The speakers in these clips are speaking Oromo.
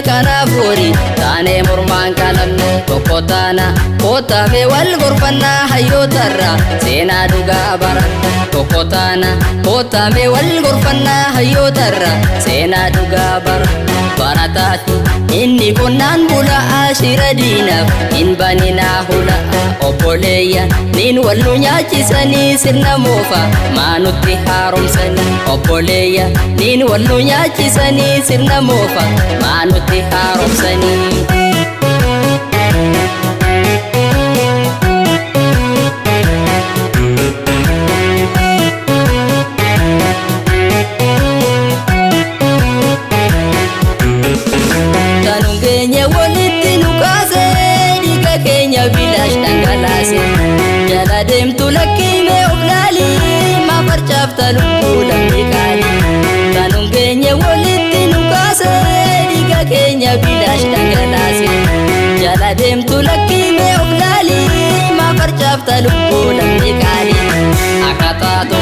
kanafuri taane mormaan kalamne tokko taana kootame wal gorfanna hayyotarra seenaa dhugaa baranna tokko taana kootame wal gorfanna hayyotarra seenaa dhugaa barataati inni konnaan bulaa shira diinaaf hin baninaa hulaa obboleeyya nin wal nu nyaachisanii sirna moofa maanutti haaromsanii obboleeyya nin wal nu nyaachisanii sirna moofa maanutti haaromsanii. Bilash dhangalase jala deemtu lakkime oblali ma farchaafta lubbuu lammi qaali kanun keenya walitti nu kaase dhiiga keenya bilash dhangalase jala deemtu lakkime oblali ma farchaafta lubbuu lammi qaali akataatu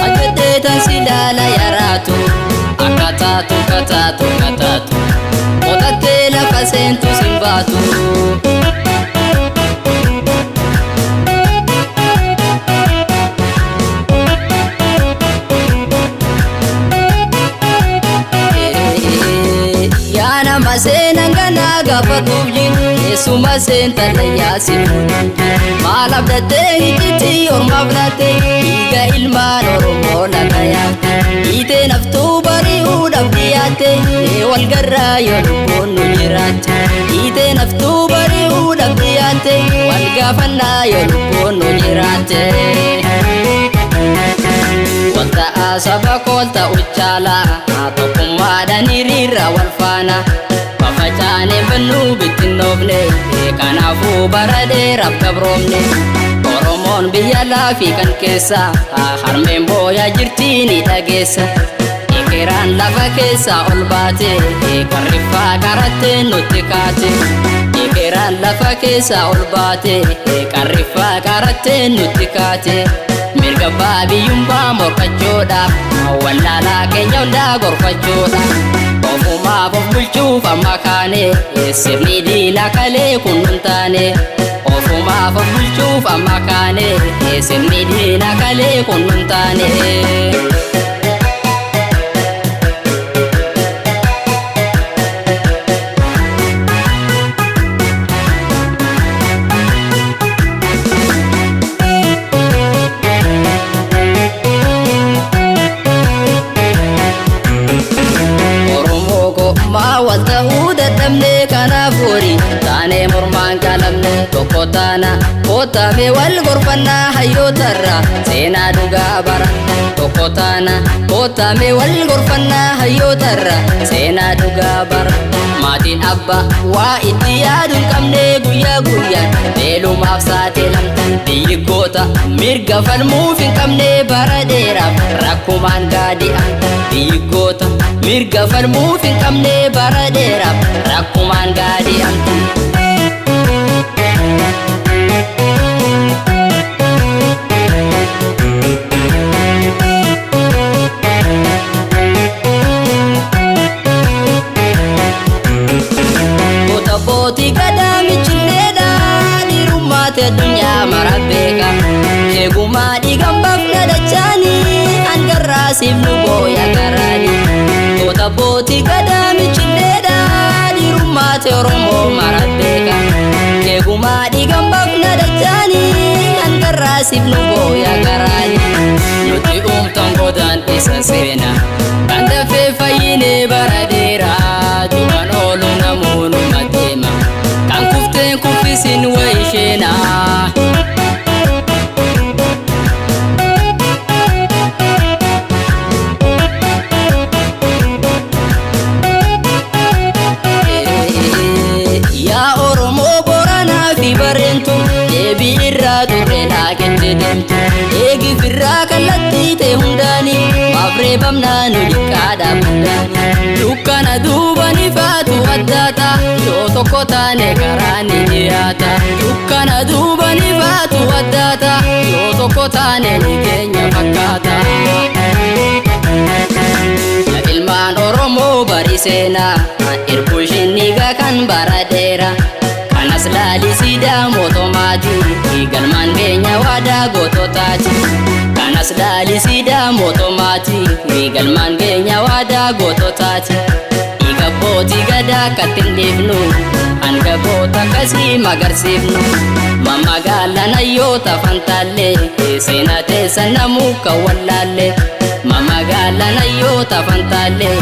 ajjeetan silaala yaraatu akataatu otattee lafa seentu simbaatu. Yaana maseenan ganaa gaafatuuf jiru keessuma seentan layyaasiif maal abdattee hidhitti ormaaf laatte dhiiga ilmaan Oromoo laga yaate hiitee naftuu bari'uudhaaf dhiyaatte wal garraa yoo lubbuun nu jiraatte hiitee naftuu bari'uudhaaf dhiyaatte wal gaafannaa yoo lubbuun nu jiraatte. Wanta asaba kolta uchaala tokkummaadhaan hiriirra wal faana fafacaane bannuu bittinnoofne kanaafuu bara dheeraaf gabroomne Oromoon biyya laafii kan keessa harmeen booyaa jirtii ni dhageessa ekeraan lafa keessa ol baate qarriffaa qarattee nutti kaate ekeraan lafa keessa ol baate qarriffaa qarattee nutti kaate. Mirga biyyummaa morkachuudhaaf wallaalaa keenya hundaa gorfachuudhaaf ofumaaf of bulchuuf amma kaane sirni diina kalee kun nun taane ofumaaf of bulchuuf amma kaane sirni diina kalee kun nun taane. Wanta huda damne kanafuri taane mormaan kalamne tokko taana kootame wal gorfanna hayyotarra seenaa dhugaa baranna tokko taana kootame wal gorfanna hayyotarra seenaa dhugaa baranna maatiin abba waa itti yaaduun qabne guyyaa guyyaan beelumaaf saaxilamte biyyi goota mirga falmuuf hin qabne bara dheeraaf rakkumaan gaadi'an biyyi goota mirga falmuuf hin qabne bara dheeraaf rakkumaan gaadi'amte. Goota bootii gadaa michilleedha dhiirummaate addunyaa mara beeka eegumaa dhiigan bafna dachaanii hangarraasiif nu booya garaanii. Goota bootii gadaa michilleedha dhiirummaate Oromoo mara beeka eegumaa dhiigan bafna dachaanii hangarraasiif nu booya garaanii. Nuti uumtan godaan isa seena kan dafee fayyinee bara dheeraa du'an oolu namoonni deema kan kufteen kuffisin wayisheenaa. Yaa Oromoo Booranaa fi Bareentu deebii irraa turre laakette deemtu eegi firraa kallattii ta'e hundaanii maafree bamnaa nu dhiqqaadhaaf hundaanii dukkana duuba ni faatu addaata yoo tokko taane karaa ni dhiyaata dukkana duuba ni faatu addaata yoo tokko taane ni keenya fakkaata. Ilmaan Oromoo barii seenaa irbuushin niigaa kan bara dheeraa. Kanas laali siidaa mootummaati galmaan keenya waadaa goototaati. Kanas laali siidaa mootummaati galmaan keenya waadaa goototaati. Dhiiga abbootii gadaa kattin dhiifnu hanga goota akkasii magarsiifnu. Mamagaalaan hayyoota fantaallee seenaa teessan namuu kan wallaallee. Mamagaalaan hayyoota fantaallee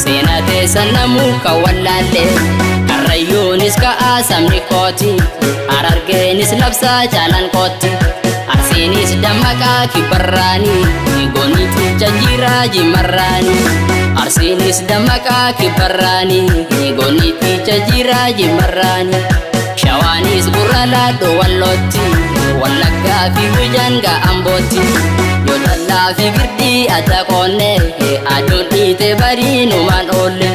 seenaa teessan namuu kan wallaallee. Karrayyuunis ka'aa sabni kooti Harargeenis labsaa jaalan kooti. Arsiinis dammaqaa kibbarraanii gooniitu jajjiiraa jimarraanii. Arsiinis dammaqaa kibbarraanii gooniitu jajjiiraa jimarraanii. Shawaanis gurra laadhoo wallootti Wallaggaa fi Gujaan ga'ambootti. Yoo dallaa fi girdii adda qoonnee aduun dhiite barii numaan oolle.